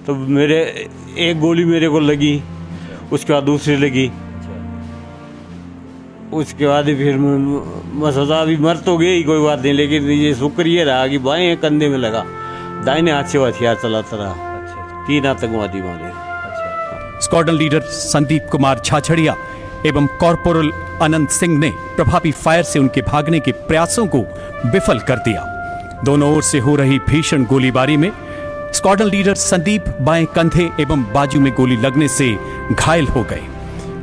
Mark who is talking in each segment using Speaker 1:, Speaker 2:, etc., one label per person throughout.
Speaker 1: तो मेरे एक गोली मेरे को लगी, उसके बाद दूसरी लगी, उसके बाद फिर मैं सोचा अभी मर तो गई कोई बात नहीं, लेकिन ये शुक्र ये रहा कि बाएं कंधे में लगा, दाहिने हाथ से हथियार चलाता रहा। 3 आतंकवादी मारे।
Speaker 2: स्क्वाड्रन लीडर संदीप कुमार छाछड़िया एवं कॉर्पोरल अनंत सिंह ने प्रभावी फायर से उनके भागने के प्रयासों को विफल कर दिया। दोनों ओर से हो रही भीषण गोलीबारी में स्क्वाड्रन लीडर संदीप बाएं कंधे एवं बाजू में गोली लगने से घायल हो गए।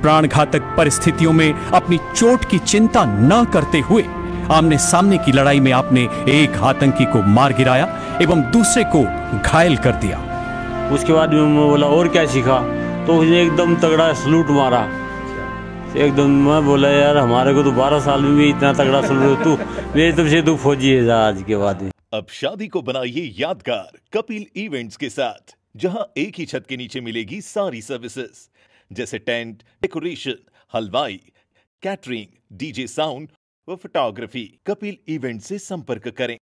Speaker 2: प्राण घातक परिस्थितियों में अपनी चोट की चिंता न करते हुए आमने सामने की लड़ाई में आपने एक आतंकी को मार गिराया एवं दूसरे को घायल कर दिया।
Speaker 1: उसके बाद मैं बोला और क्या सीखा, तो उसने एकदम तगड़ा सलूट मारा। एकदम मैं बोला यार हमारे को तो 12 साल में भी इतना तगड़ा सलूट, तू मेरे तरफ से तू फौजी है आज के बाद में।
Speaker 3: अब शादी को बनाइए यादगार कपिल इवेंट्स के साथ, जहां एक ही छत के नीचे मिलेगी सारी सर्विसेज जैसे टेंट, डेकोरेशन, हलवाई, कैटरिंग, डीजे साउंड व फोटोग्राफी। कपिल इवेंट से संपर्क करें।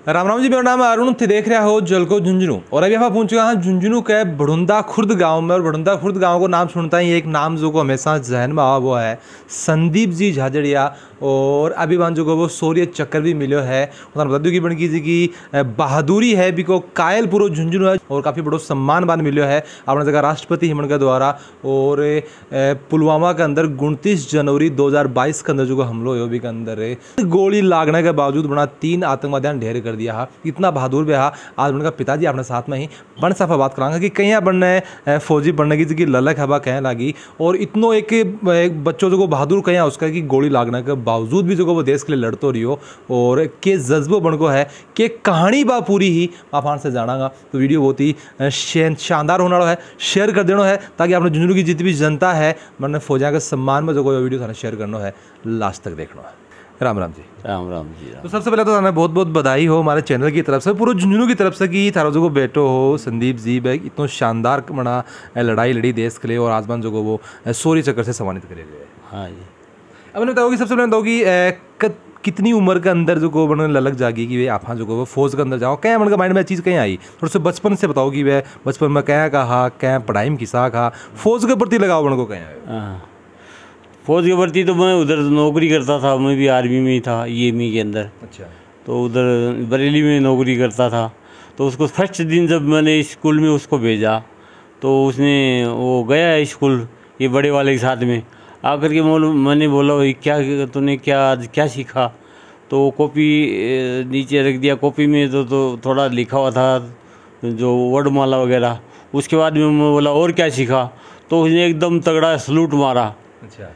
Speaker 4: राम राम जी, मेरा नाम है अरुण, थे देख रहे हो जलको झुंझुनू। और अभी हम पहुंच चुका हैं झुंझुनू के बड़ुंदा खुर्द गांव में। और बड़ुंदा खुर्द गांव को नाम सुनता ही एक नाम जो को हमेशा जहन में आवा वो है संदीप जी झाझड़िया। और अभी मान जो को वो शौर्य चक्र भी मिलो है। उन्होंने बता दूँ कि बन की बहादुरी है भी को कायल पूरा झुंझुनू है और काफ़ी बड़ो सम्मान बान मिलो है अपने जगह राष्ट्रपति हिमन के द्वारा। और पुलवामा के अंदर 29 जनवरी 2022 के अंदर जो हमलो हो भी के अंदर गोली लागने के बावजूद बना 3 आतंकवादियों ढेर कर दिया हा। इतना बहादुर भी हा। आज उनका पिताजी अपने साथ में ही बन साफा बात करांगा कि कहीं बनने फौजी बनने की जगह ललक हवा कहें लगी। और इतनो एक बच्चों जो बहादुर कहें उसका कि गोली लागने के बावजूद भी जो वो देश के लिए लड़तो रहियो। और के जज्बो बन को है कि कहानी बा पूरी ही आप से जानागा। तो वीडियो बहुत ही शानदार होने वाला है, शेयर कर देना है ताकि आपने झुंझुनू की जितनी भी जनता है मैंने फौजा के सम्मान में जो कोई वीडियो थाने शेयर करना है, लास्ट तक देखना है। राम राम जी।
Speaker 1: राम राम जी।
Speaker 4: तो सबसे पहले तो थाने बहुत बहुत बधाई हो हमारे चैनल की तरफ से, पूरे झुंझुनू की तरफ से कि थारो जो बेटो हो संदीप जी भाई इतना शानदार मना लड़ाई लड़ी देश के लिए और आसमान जो वो शौर्य चक्र से सम्मानित करे गए। हाँ जी। अब बताओ कि सबसे पहले बताओ कि कितनी उम्र के अंदर जो को बन ललक जागी कि वे आप जो वो फौज के अंदर जाओ, क्या मन का माइंड में चीज़ कहीं आई? थोड़ा सा बचपन से बताओ कि वे बचपन में क्या कहा, क्या पढ़ाई में किसा कहा, फौज के प्रति लगाओ बन को कहीं?
Speaker 1: फौज के प्रति तो मैं उधर नौकरी करता था, मैं भी आर्मी में ही था EME के अंदर। अच्छा। तो उधर बरेली में नौकरी करता था। तो उसको फर्स्ट दिन जब मैंने स्कूल में उसको भेजा तो उसने वो गया स्कूल ये बड़े वाले के साथ में आकर के मैंने बोला भाई क्या तूने क्या सीखा? तो कॉपी नीचे रख दिया। कॉपी में तो थोड़ा लिखा हुआ था जो वर्डमाला वगैरह। उसके बाद में मैं बोला और क्या सीखा? तो उसने एकदम तगड़ा सलूट मारा। अच्छा।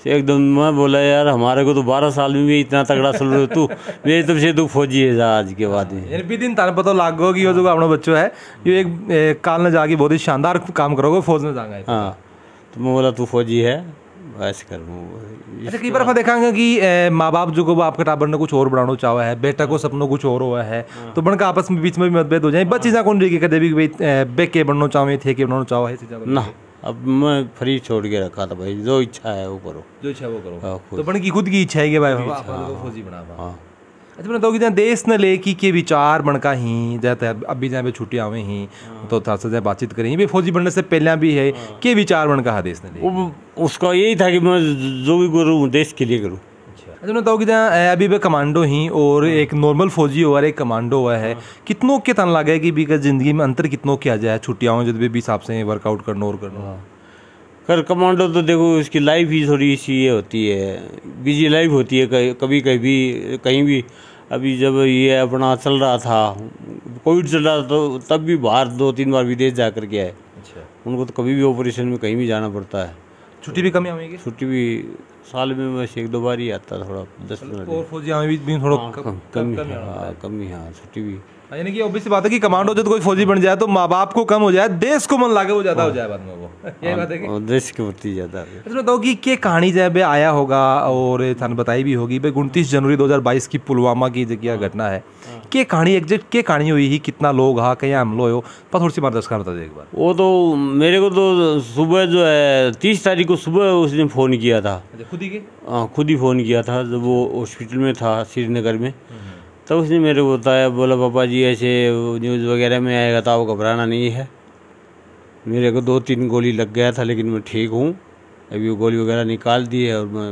Speaker 1: एकदम मैं बोला यार हमारे को तो 12 साल में भी इतना तगड़ा सलूट, तू मेरे तरफ से तू फौजी है आज के बाद में।
Speaker 4: भी दिन ताने पता लागो कि वो जो अपना बच्चों है ये एक काल न जाके बहुत ही शानदार काम करोगे फौज में जाएंगे। हाँ। तो
Speaker 1: मैं बोला तू फौजी है ऐसे कर।
Speaker 4: अच्छा, कई बार हम देखेंगे कि माँ बाप जो को आपके टाबर ने कुछ और बनाना चाहा है, बेटा को सपनों कुछ और हुआ है। तो बन का आपस में बीच में भी मतभेद हो जाए। बस चीज़ा कौन रही कदे भी बे के बनना चाहो थे के बनाना चाहो है चीज़ा ना।
Speaker 1: अब मैं फ्री छोड़ के रखा था भाई, जो इच्छा है वो करो,
Speaker 4: जो इच्छा वो करो। तो बन की खुद की इच्छा है कि भाई फौजी बना। अच्छा, मैंने तो कि देश ने ले के विचार बनका ही जाते अभी जहाँ पे छुट्टियाँ हुए ही तो थोड़ा सा बातचीत करें भी फौजी बनने से पहले भी है के विचार बनका है देश ने।
Speaker 1: उसका यही था कि मैं जो भी करूँ देश के लिए करूँ।
Speaker 4: अच्छा, मैं तो कि अभी भी कमांडो ही और एक नॉर्मल फौजी हुआ एक कमांडो हुआ है, कितनों के तन लगा है कि भी जिंदगी में अंतर कितनों किया जाए छुट्टियाँ जब भी हिसाब से वर्कआउट करना और करना।
Speaker 1: कर कमांडो तो देखो उसकी लाइफ ही थोड़ी सी ये होती है, बिजी लाइफ होती है। कभी कहीं भी अभी जब ये अपना चल रहा था कोविड चल रहा था तो तब भी बाहर 2-3 बार विदेश जा कर के आए। अच्छा। उनको तो कभी भी ऑपरेशन में कहीं भी जाना पड़ता है।
Speaker 4: छुट्टी भी कम आएगी? छुट्टी भी
Speaker 1: साल में बस 1-2 बार ही आता, थोड़ा 10 मिनट।
Speaker 4: और फौजी भी थोड़ा
Speaker 1: कम ही। हाँ, छुट्टी भी
Speaker 4: यानी कि ऑब्वियस बात है कि कमांडो जब कोई फौजी बन जाए तो माँ बाप को कम हो जाए, देश को मन लागे वो ज्यादा हो जाए बाद में वो। यही बात है कि
Speaker 1: देश के प्रति ज्यादा।
Speaker 4: अच्छा, बताओ कि क्या कहानी जब आया होगा और थाने बताई भी होगी भाई 29 जनवरी 2022 की पुलवामा की जगह घटना है, क्या कहानी एग्जैक्ट क्या कहानी हुई ही, कितना लोग हाँ कहीं हमलो हो पर थोड़ी सी मार्गदर्शन बता दे एक बार।
Speaker 1: वो तो मेरे को तो सुबह जो है 30 तारीख को सुबह उसने फ़ोन किया था।
Speaker 4: खुद ही?
Speaker 1: हाँ, खुद ही फ़ोन किया था जब वो हॉस्पिटल में था श्रीनगर में। तो उसने मेरे को बताया, बोला पापा जी ऐसे न्यूज़ वगैरह में आएगा तो आपको घबराना नहीं है। मेरे को 2-3 गोली लग गया था, लेकिन मैं ठीक हूँ। अभी वो गोली वगैरह निकाल दी है और मैं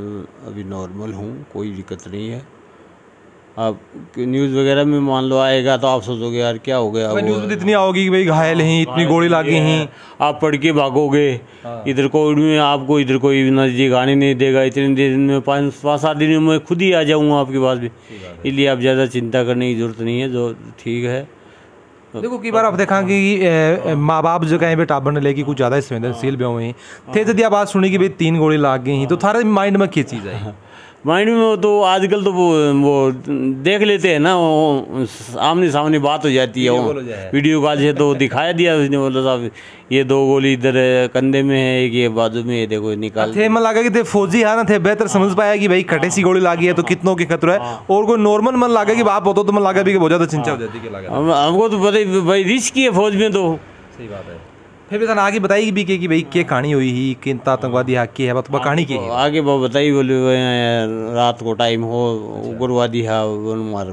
Speaker 1: अभी नॉर्मल हूँ, कोई दिक्कत नहीं है। आप न्यूज़ वगैरह में मान लो आएगा तो आप सोचोगे यार क्या हो गया।
Speaker 4: न्यूज़ में इतनी आओगी कि भाई घायल हैं, इतनी गोली लगी हैं,
Speaker 1: आप पढ़ के भागोगे। इधर कोविड में आपको इधर कोई नज़दीक आने नहीं देगा। इतने दिन में 5-7 दिन में मैं खुद ही आ जाऊँगा आपके पास भी, इसलिए आप ज़्यादा चिंता करने की जरूरत नहीं है। जो ठीक है।
Speaker 4: देखो कई बार आप देखा कि माँ बाप जो कहीं पे टाबर ने लेके कुछ ज़्यादा संवेदनशील भी हुए थे, यदि आप बात सुनी कि भाई 3 गोली लाग गई तो थारे माइंड में क्या चीज़ आई?
Speaker 1: माइंड में तो आजकल तो वो देख लेते हैं ना, वो आमने सामने बात हो जाती है, वो वीडियो कॉल से तो दिखाया दिया उसने, बोला साहब ये 2 गोली इधर कंधे में है, एक ये बाजू में है, देखो निकाल
Speaker 4: थे। मन लगा कि थे फौजी है ना, थे बेहतर समझ पाया कि भाई खटे सी गोली लागी है तो कितनों की खतरा है, और कोई नॉर्मल मन लगा कि बाप होता तो मन लगा भी कि बहुत ज़्यादा चिंता हो जाती है।
Speaker 1: हमको तो पता ही भाई रिस्क है फौज में, तो
Speaker 4: सही बात है। फिर भी आगे बताइए भी कि भाई क्या कहानी हुई ही, किन आतंकवादी हाकी है, तो कहानी की
Speaker 1: आगे बताइए। बोले रात को टाइम हो, उग्रवादी है मार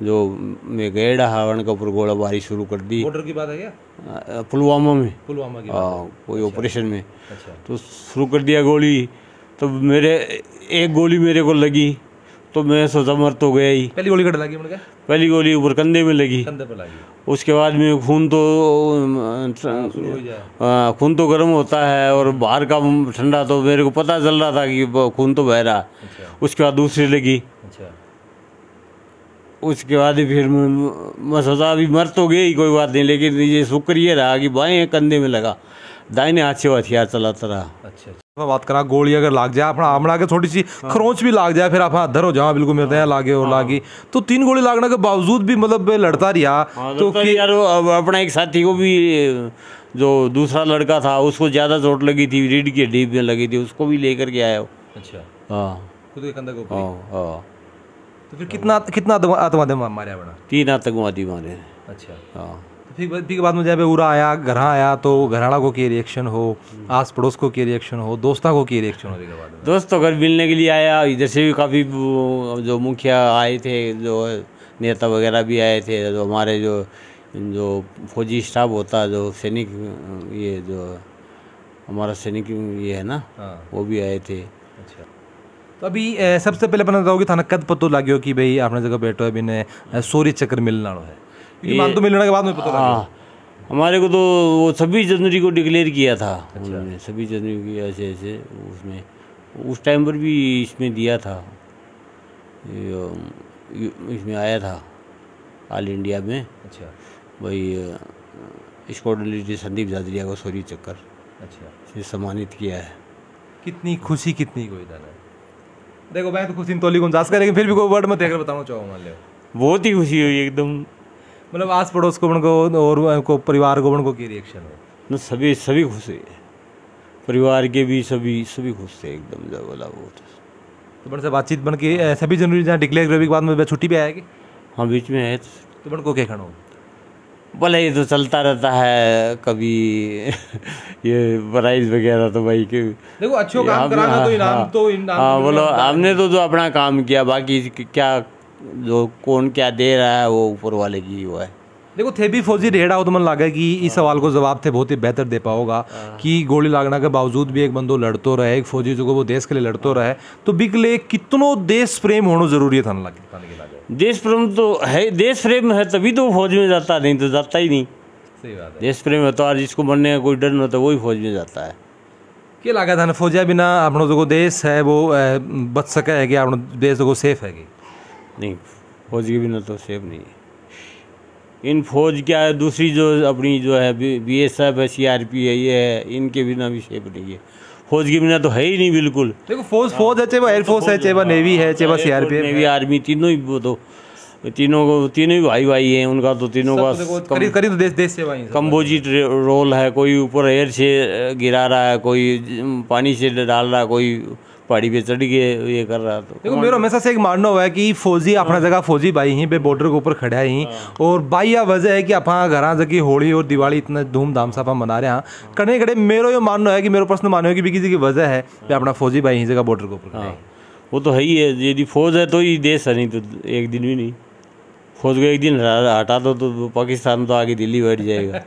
Speaker 1: जो मैं गए वन के ऊपर गोलाबारी शुरू कर दी।
Speaker 4: बॉर्डर की बात है क्या?
Speaker 1: पुलवामा में,
Speaker 4: पुलवामा की
Speaker 1: कोई ऑपरेशन में। तो शुरू कर दिया गोली, तो मेरे एक गोली मेरे को लगी तो मैं सोचा मर तो गया ही।
Speaker 4: पहली गोली कट लगी मुझे?
Speaker 1: पहली गोली ऊपर कंधे में लगी।
Speaker 4: कंधे पे लगी।
Speaker 1: उसके बाद में खून तो गर्म होता है और बाहर का ठंडा, तो मेरे को पता चल रहा था कि खून तो बह रहा। उसके बाद दूसरी लगी। उसके बाद फिर मैं सोचा अभी मर तो गए ही, कोई बात नहीं, लेकिन ये शुक्र ये रहा कि बाएं कंधे में लगा, दाहिने हाथ से हथियार चलाता रहा।
Speaker 4: अच्छा, मैं बात करा गोली अगर लाग जाए अपना आमड़ा के थोड़ी सी खरोंच भी लाग जाए, फिर आप अधर हो जाओ बिल्कुल मिलते हैं लागे और लागी, तो 3 गोली लागने के बावजूद भी मतलब लड़ता रहा। तो
Speaker 1: यार अपना एक साथी को भी, जो दूसरा लड़का था उसको ज़्यादा चोट लगी थी, रीढ़ की हड्डी में लगी थी, उसको भी लेकर के आया।
Speaker 4: अच्छा,
Speaker 1: हाँ,
Speaker 4: खुद के कंधे को।
Speaker 1: हाँ।
Speaker 4: तो फिर कितना आतंकवादी मारे बना?
Speaker 1: 3 आतंकवादी मारे।
Speaker 4: अच्छा,
Speaker 1: हाँ।
Speaker 4: फिर बाद में जब उरा आया, घर आया, तो घराड़ा को क्या रिएक्शन हो, आस पड़ोस को क्या रिएक्शन हो, दोस्तों को क्या रिएक्शन हो?
Speaker 1: दोस्त तो घर मिलने के लिए आया, इधर से भी काफ़ी जो मुखिया आए थे, जो नेता वगैरह भी आए थे, जो हमारे जो फौजी स्टाफ होता, जो सैनिक, ये जो हमारा सैनिक ये है ना, वो भी आए थे।
Speaker 4: अच्छा, तो अभी सबसे पहले अपना बताओगे थाना कद पतो लाग्यो कि भाई आपने जगह बैठो है, बिना सोरी चक्कर मिलना है, मान तो मिलने के बाद में पता लगा।
Speaker 1: हमारे को तो वो 26 जनवरी को डिक्लेयर किया था उन्होंने, 26 जनवरी की ऐसे ऐसे उसमें, उस टाइम पर भी इसमें दिया था, इसमें आया था ऑल इंडिया में। अच्छा, भाई स्क्वाड्रन लीडर संदीप जादरिया को सोरी चक्कर से सम्मानित किया है।
Speaker 4: कितनी खुशी, कितनी कोई था। देखो मैं तो खुशी तोली को जास कर, लेकिन फिर भी कोई वर्ड में देखकर बताना चाहूँगा, मान लो
Speaker 1: बहुत ही खुशी हुई एकदम।
Speaker 4: मतलब आस पड़ोस को उनको और उनको परिवार को उनको क्या रिएक्शन हो?
Speaker 1: सभी खुश है, परिवार के भी सभी खुश थे एकदम। जब बोला वो
Speaker 4: तो बन से बातचीत बन के 26 जनवरी जहाँ डिक्लेयर करने के बाद में छुट्टी पे आया कि?
Speaker 1: हाँ, बीच में है।
Speaker 4: तो बन को क्या खाना हो?
Speaker 1: बोला ये तो चलता रहता है, कभी ये प्राइज वगैरह तो भाई के
Speaker 4: देखो अच्छो काम कराना तो इनाम तो इनाम।
Speaker 1: हाँ, बोलो हमने तो जो अपना काम किया, बाकी क्या जो कौन क्या दे रहा है वो ऊपर वाले की वो है।
Speaker 4: देखो थे भी फौजी रेड़ा हो तो मन लगा कि इस सवाल को जवाब थे बहुत ही बेहतर दे पाओगा कि गोली लागने के बावजूद भी एक बंदो लड़तो रहे, एक फौजी जो वो देश के लिए लड़तो रहे, तो बिकले कितनों देश प्रेम होना जरूरी है थाने लगे।
Speaker 1: देश प्रेम तो है, देश प्रेम है तभी तो फौज में जाता, नहीं तो जाता ही नहीं।
Speaker 4: सही बात है।
Speaker 1: देश प्रेम है तो आज जिसको मरने का कोई डर नहीं होता वही फौज में जाता है।
Speaker 4: क्या लगा था फौजिया बिना अपना जो देश है वो बच सके है कि अपना देश जो सेफ है कि
Speaker 1: नहीं? फौज के बिना तो सेफ नहीं है। इन फौज क्या है, दूसरी जो अपनी जो है BSF है, CRP है, ये है, इनके बिना भी सेफ नहीं है। फौज के बिना तो है ही नहीं बिल्कुल।
Speaker 4: देखो फौज है, चाहे वो एयरफोर्स है, चाहे वो नेवी है, चाहे वो CRP है,
Speaker 1: नेवी, आर्मी, तीनों ही वो तो तीनों ही भाई हैं। उनका तो तीनों का
Speaker 4: करीब तो देश सेवा ही
Speaker 1: कम्पोजिट रोल है। कोई ऊपर एयर से गिरा रहा है, कोई पानी से डाल रहा है, कोई पहाड़ी पे चढ़ के ये कर रहा। तो
Speaker 4: देखो मेरा हमेशा से एक मानना हुआ है कि फौजी अपना जगह फौजी भाई ही पे बॉर्डर के ऊपर खड़ा ही, और भाई यह वजह है कि अपना घर जगह होली और दिवाली इतना धूमधाम से आप मना रहे हैं कड़े कड़े। मेरा ये मानना है कि मेरा पर्सनल मानना है कि किसी की वजह है कि अपना फौजी भाई ही जगह बॉर्डर के ऊपर खड़ा है।
Speaker 1: वो तो है ही है, यदि फौज है तो ही देश है, नहीं तो एक दिन भी नहीं। फौज को एक दिन हटा दो तो पाकिस्तान तो आगे दिल्ली बैठ जाएगा।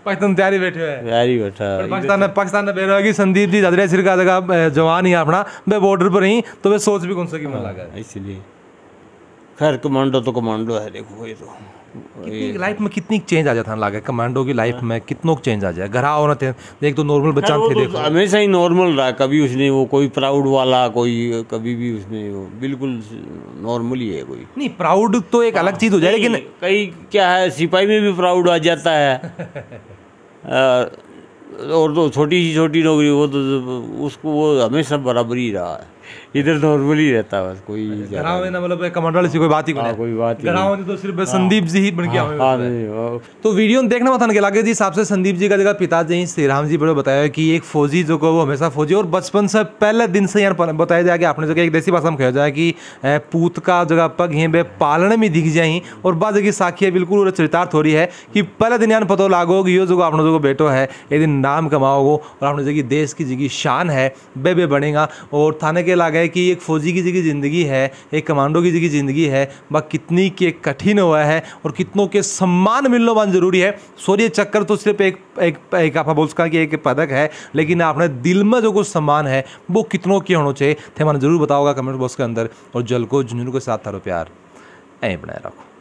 Speaker 4: पाकिस्तान तैयारी बैठे हुए हैं,
Speaker 1: तैयारी बैठा
Speaker 4: पाकिस्तान ने बेरा कि संदीप जी दादरा सिर का जगह जवान ही अपना वे बॉर्डर पर ही, तो वे सोच भी कौन सा की मन लगा।
Speaker 1: इसलिए खैर कमांडो तो कमांडो है। देखो ये तो
Speaker 4: लाइफ में कितनी चेंज आ जाता लगा कमांडो की लाइफ में, कितनों चेंज आ जाए। घर आओ ना देख तो नॉर्मल बच्चा थे, देखो
Speaker 1: हमेशा ही नॉर्मल रहा, कभी उसने वो कोई प्राउड वाला कोई कभी भी उसने वो बिल्कुल नॉर्मल ही है। कोई
Speaker 4: नहीं प्राउड तो एक अलग चीज़ हो जाए, लेकिन
Speaker 1: कई क्या है सिपाही में भी प्राउड आ जाता है। और तो छोटी नौकरी वो तो उसको वो हमेशा बराबर ही रहा है, इधर नॉर्मल ही रहता है बस। कोई
Speaker 4: ना मतलब कमांडो वाली कोई बात ही
Speaker 1: कोई बात
Speaker 4: नहीं, तो सिर्फ संदीप जी ही बन के
Speaker 1: हाँ।
Speaker 4: तो वीडियो देखना मत लगे जी हिसाब से संदीप जी का जगह पिताजी श्री राम जी बड़े बताया कि एक फौजी जो को वो हमेशा फौजी, और बचपन से पहले दिन से यार बताया जाए कि आपने जगह एक देसी भाषा में कहा जाए कि पूत का जगह पग ही बे पालने में दिख जाए, और बाद की साखी बिल्कुल चरितार्थ हो रही है कि पहले दिन यार पता लागो यो जो आपने जो बेटो है एक दिन नाम कमाओगो, और आपने जगह देश की जगह शान है बे बनेगा। और थाने के लागे कि एक फौजी की जगह ज़िंदगी है, एक कमांडो की जगह ज़िंदगी है, वह कितनी के कठिन हुआ है और कितनों के सम्मान मिलना बहुत ज़रूरी है। सॉरी चक्कर तो सिर्फ एक आप बोल सका कि एक पदक है, लेकिन आपने दिल में जो कुछ सम्मान है वो कितनों के होना चाहिए थे, मैंने जरूर बताओगा कमेंट बॉक्स के अंदर। और जल को झुंझुनू के साथ थारो प्यार ऐ बनाए रखो।